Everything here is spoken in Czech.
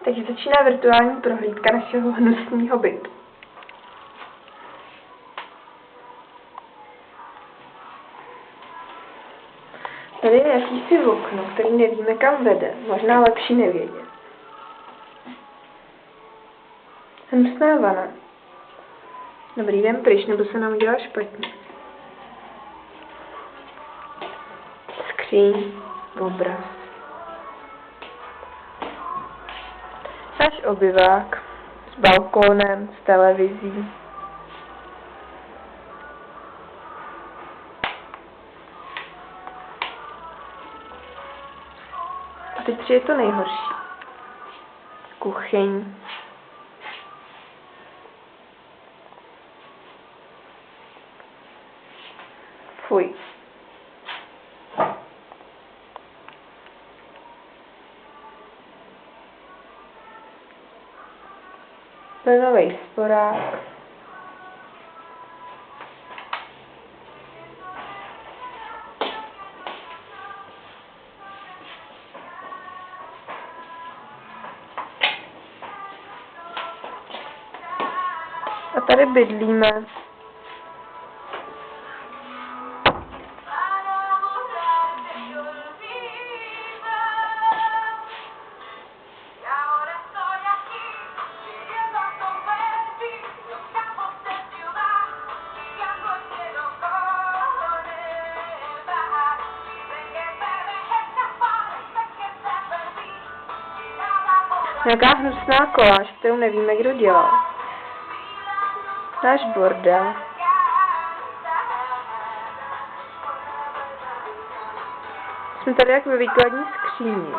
Takže začíná virtuální prohlídka našeho hnusného bytu. Tady je jakýsi okno, který nevíme kam vede. Možná lepší nevědět. Hnusná vana. Dobrý den, pryč, nebo se nám udělá špatně. Skříň, obraz. Náš obyvák s balkónem, s televizí. A teď přijde to nejhorší. Kuchyň. Fuj. Plynový sporák. A tady bydlíme. Nějaká hnusná koláž, kterou nevíme, kdo dělal. Náš bordel. Jsme tady jak ve výkladní skříni.